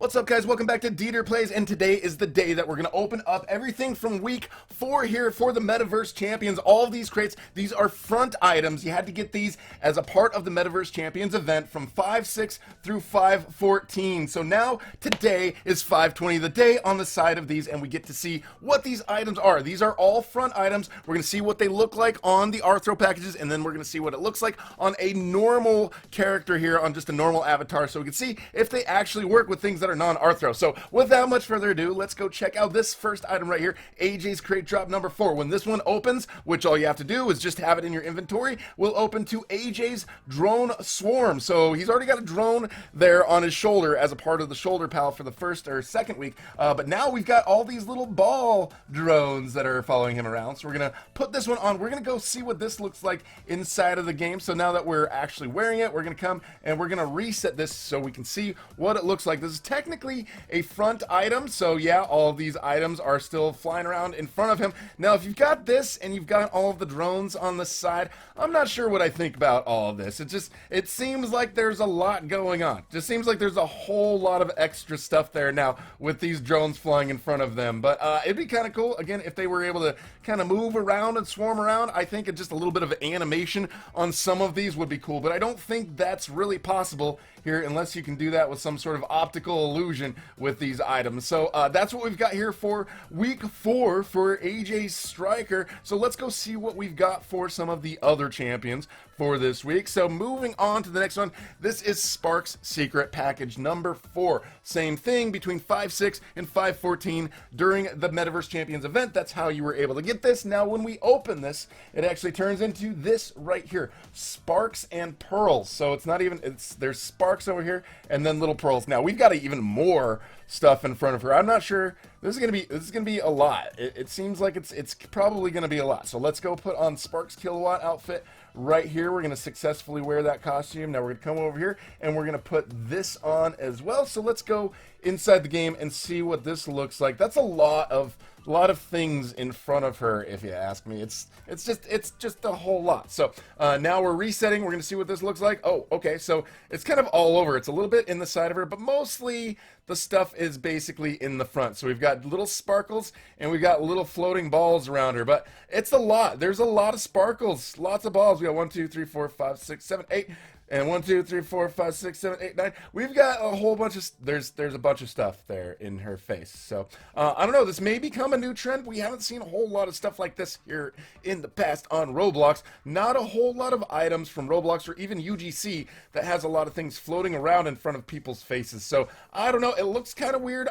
What's up, guys? Welcome back to DeeterPlays, and today is the day that we're going to open up everything from week 4 here for the Metaverse Champions. All of these crates, these are front items. You had to get these as a part of the Metaverse Champions event from 5/6 through 5/14. So now, today is 5/20, the day on the side of these, and we get to see what these items are. These are all front items. We're going to see what they look like on the Rthro packages, and then we're going to see what it looks like on a normal character here, on just a normal avatar, so we can see if they actually work with things that are non-Rthro. So without much further ado, let's go check out this first item right here, AJ's crate drop number 4. When this one opens, which all you have to do is just have it in your inventory, will open to AJ's drone swarm. So he's already got a drone there on his shoulder as a part of the shoulder pal for the first or second week, but now we've got all these little ball drones that are following him around. So we're gonna put this one on. We're gonna go see what this looks like inside of the game. So now that we're actually wearing it, we're gonna come and we're gonna reset this so we can see what it looks like. This is technically a front item, so yeah, all of these items are still flying around in front of him. Now, if you've got this and you've got all of the drones on the side, I'm not sure what I think about all of this. It seems like there's a lot going on. Just seems like there's a whole lot of extra stuff there now with these drones flying in front of them. But it'd be kind of cool, again, if they were able to kind of move around and swarm around. I think just a little bit of animation on some of these would be cool, but I don't think that's really possible here unless you can do that with some sort of optical illusion with these items. So that's what we've got here for week 4 for AJ Striker. So let's go see what we've got for some of the other champions for this week. So moving on to the next one, this is Spark's secret package number 4. Same thing between 5/6 and 5/14 during the Metaverse Champions event. That's how you were able to get this. Now when we open this, it actually turns into this right here, Sparks and Pearls. So it's not even, there's sparks over here and then little pearls. Now we've got even more stuff in front of her. I'm not sure. This is gonna be a lot. It seems like it's probably gonna be a lot. So let's go put on Sparks Kilowatt outfit right here. We're gonna successfully wear that costume. Now we're gonna come over here and we're gonna put this on as well. So let's go inside the game and see what this looks like. That's a lot of things in front of her, if you ask me. It's just a whole lot. So now we're resetting. We're gonna see what this looks like. Oh, okay, so it's kind of all over. It's a little bit in the side of her, but mostly the stuff is basically in the front. So we've got little sparkles and we've got little floating balls around her, but it's a lot. There's a lot of sparkles, lots of balls. We got 1, 2, 3, 4, 5, 6, 7, 8. And 1, 2, 3, 4, 5, 6, 7, 8, 9. We've got a whole bunch of, there's a bunch of stuff there in her face. So, I don't know, this may become a new trend. We haven't seen a whole lot of stuff like this here in the past on Roblox. Not a whole lot of items from Roblox or even UGC that has a lot of things floating around in front of people's faces. So, I don't know, it looks kind of weird.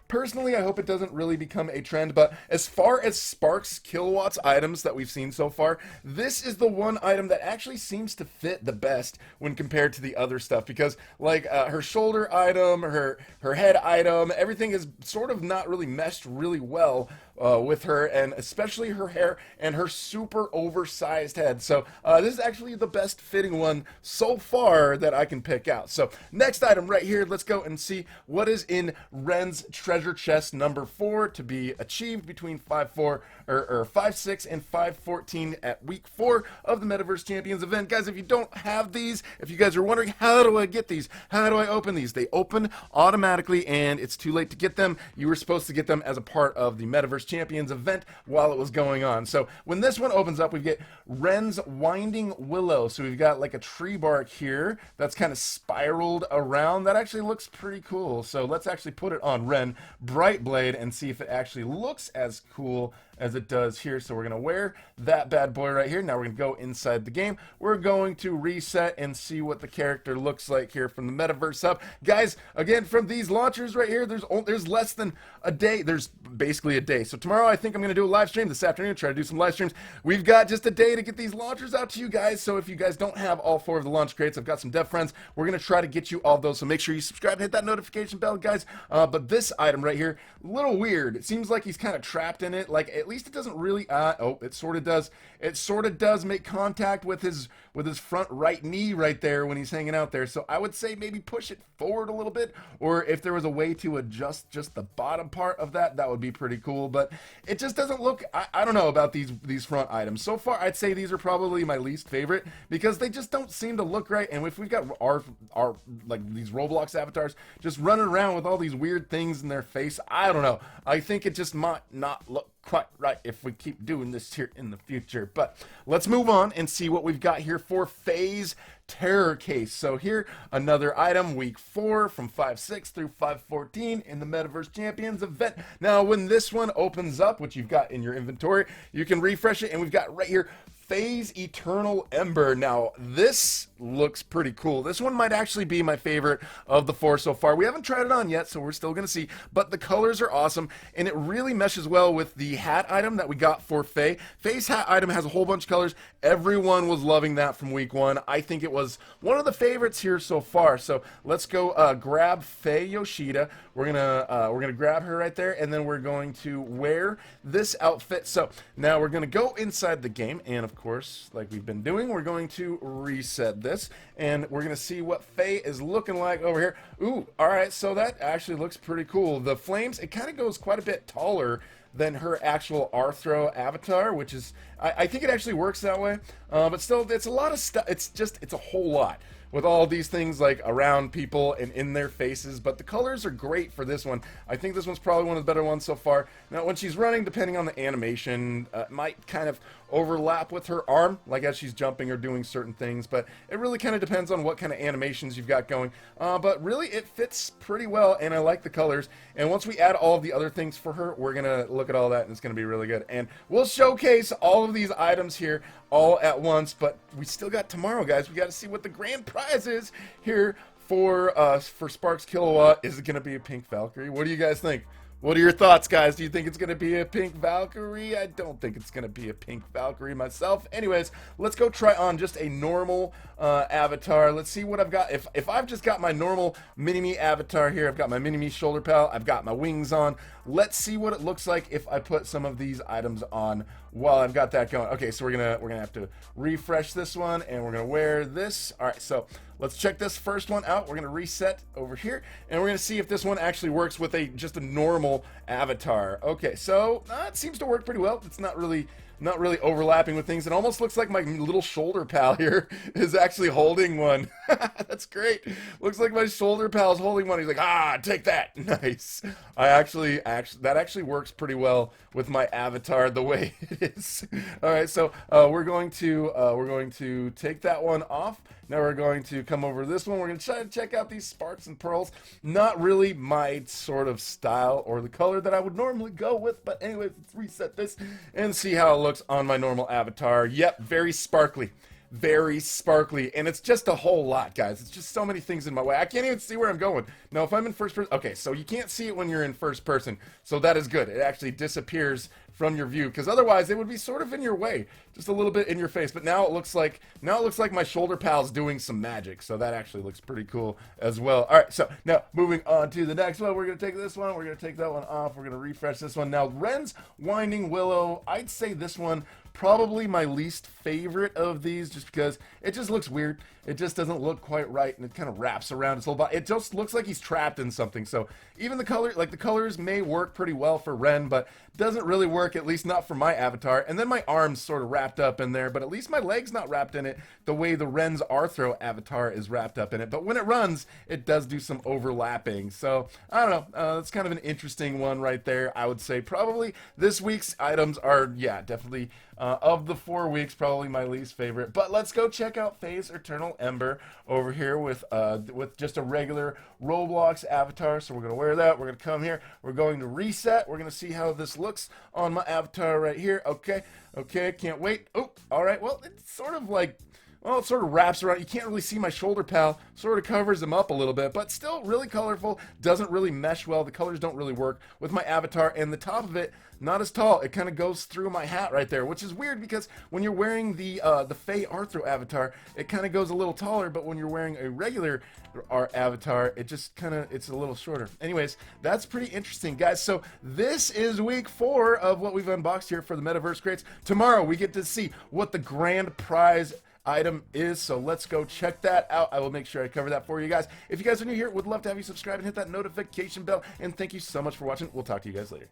Personally, I hope it doesn't really become a trend, but as far as Sparks Kilowatts items that we've seen so far, this is the one item that actually seems to fit the best when compared to the other stuff, because like her shoulder item, her head item, everything is sort of not really meshed really well with her, and especially her hair and her super oversized head. So this is actually the best fitting one so far that I can pick out. So next item right here, let's go and see what is in Wren's treasure chest number 4 to be achieved between 5/6 and 5/14 at week 4 of the Metaverse Champions event. Guys, if you don't have these, if you guys are wondering, how do I get these? How do I open these? They open automatically and it's too late to get them. You were supposed to get them as a part of the Metaverse Champions event while it was going on. So when this one opens up, we get Wren's Winding Willow. So we've got like a tree bark here that's kind of spiraled around. That actually looks pretty cool. So let's actually put it on Wren Bright Blade and see if it actually looks as cool as it does here. So we're gonna wear that bad boy right here. Now we're gonna go inside the game. We're going to reset and see what the character looks like here from the Metaverse Hub. Guys, again, from these launchers right here, there's less than a day. There's basically a day. So tomorrow I think I'm gonna do a live stream. This afternoon, try to do some live streams. We've got just a day to get these launchers out to you guys. So if you guys don't have all 4 of the launch crates, I've got some dev friends. We're gonna try to get you all those. So make sure you subscribe and hit that notification bell, guys. But this item right here, a little weird. It seems like he's kind of trapped in it. Like, at least it doesn't really, oh, it sort of does. It sort of does make contact with his front right knee right there when he's hanging out there. So I would say maybe push it forward a little bit, or if there was a way to adjust just the bottom part of that, that would be pretty cool. But but it just doesn't look, I don't know about these front items. So far, I'd say these are probably my least favorite because they just don't seem to look right. And if we've got our like these Roblox avatars just running around with all these weird things in their face, I don't know. I think it just might not look quite right if we keep doing this here in the future. But let's move on and see what we've got here for Faye's Terror Case. So here, another item, week 4 from 5/6 through 5/14 in the Metaverse Champions event. Now, when this one opens up, which you've got in your inventory, you can refresh it, and we've got right here Faye's Eternal Ember. Now, this looks pretty cool. This one might actually be my favorite of the 4 so far. We haven't tried it on yet, so we're still going to see, but the colors are awesome, and it really meshes well with the hat item that we got for Faye. Faye's hat item has a whole bunch of colors. Everyone was loving that from week 1. I think it was one of the favorites here so far. So let's go grab Faye Yoshida. We're gonna grab her right there, and then we're going to wear this outfit. So now we're gonna go inside the game, and of course, like we've been doing, we're going to reset this, and we're gonna see what Faye is looking like over here. Ooh, all right, so that actually looks pretty cool. The flames, it kind of goes quite a bit taller than her actual Rthro avatar, which is, I think it actually works that way, but still, it's a lot of stuff. It's a whole lot with all these things like around people and in their faces, but the colors are great for this one. I think this one's probably one of the better ones so far. Now, when she's running, depending on the animation, it might kind of overlap with her arm, like as she's jumping or doing certain things, but it really kind of depends on what kind of animations you've got going. But really, it fits pretty well, and I like the colors. And once we add all of the other things for her, we're gonna look at all that, and it's gonna be really good. And we'll showcase all of these items here all at once, but we still got tomorrow, guys. We got to see what the grand prize is here for Sparks Kilowatt. Is it gonna be a pink Valkyrie? What do you guys think? What are your thoughts, guys? Do you think it's going to be a pink Valkyrie? I don't think it's going to be a pink Valkyrie myself. Anyways, let's go try on just a normal avatar. Let's see what I've got. If I've just got my normal mini-me avatar here, I've got my mini-me shoulder pal, I've got my wings on. Let's see what it looks like if I put some of these items on while I've got that going. Okay, so we're gonna have to refresh this one, and we're gonna wear this. All right, so let's check this first one out. We're gonna reset over here, and we're gonna see if this one actually works with just a normal avatar. Okay, so it seems to work pretty well. It's not really overlapping with things. It almost looks like my little shoulder pal here is actually holding one. That's great. Looks like my shoulder pal is holding one. He's like, take that. Nice. That actually works pretty well with my avatar the way it is. All right, so we're going to take that one off. Now we're going to come over to this one. We're going to try to check out these sparks and pearls. Not really my sort of style or the color that I would normally go with, but anyways, let's reset this and see how it looks on my normal avatar. Yep, very sparkly. Very sparkly, and it's just a whole lot, guys. It's just so many things in my way. I can't even see where I'm going. Now, if I'm in first person, okay, so you can't see it when you're in first person, so that is good. It actually disappears from your view, because otherwise it would be sort of in your way, just a little bit in your face. But now it looks like my shoulder pal's doing some magic, so that actually looks pretty cool as well. All right, so now moving on to the next one, we're gonna take this one, we're gonna take that one off, we're gonna refresh this one. Now, Wren's Winding Willow, I'd say this one probably my least favorite of these, just because it just looks weird. It just doesn't look quite right, and it kind of wraps around his whole body. It just looks like he's trapped in something. So even the colors may work pretty well for Wren, but doesn't really work, at least not for my avatar. And then my arm's sort of wrapped up in there, but at least my leg's not wrapped in it the way the Wren's Rthro avatar is wrapped up in it. But when it runs, it does do some overlapping. So I don't know. That's kind of an interesting one right there. I would say probably this week's items are, yeah, definitely of the 4 weeks, probably my least favorite. But let's go check out Faye's Eternal Ember over here with just a regular Roblox avatar. So we're gonna wear that. We're gonna come here. We're going to reset. We're gonna see how this looks on my avatar right here. Okay, can't wait. Oh, all right. Well, it's sort of like, well, it sort of wraps around. You can't really see my shoulder pal. Sort of covers him up a little bit, but still really colorful. Doesn't really mesh well. The colors don't really work with my avatar, and the top of it, not as tall. It kind of goes through my hat right there, which is weird because when you're wearing the Faye Rthro avatar, it kind of goes a little taller, but when you're wearing a regular avatar, it just it's a little shorter. Anyways, that's pretty interesting, guys. So this is week 4 of what we've unboxed here for the Metaverse Crates. Tomorrow we get to see what the grand prize item is, so let's go check that out. I will make sure I cover that for you guys. If you guys are new here, would love to have you subscribe and hit that notification bell, and thank you so much for watching. We'll talk to you guys later.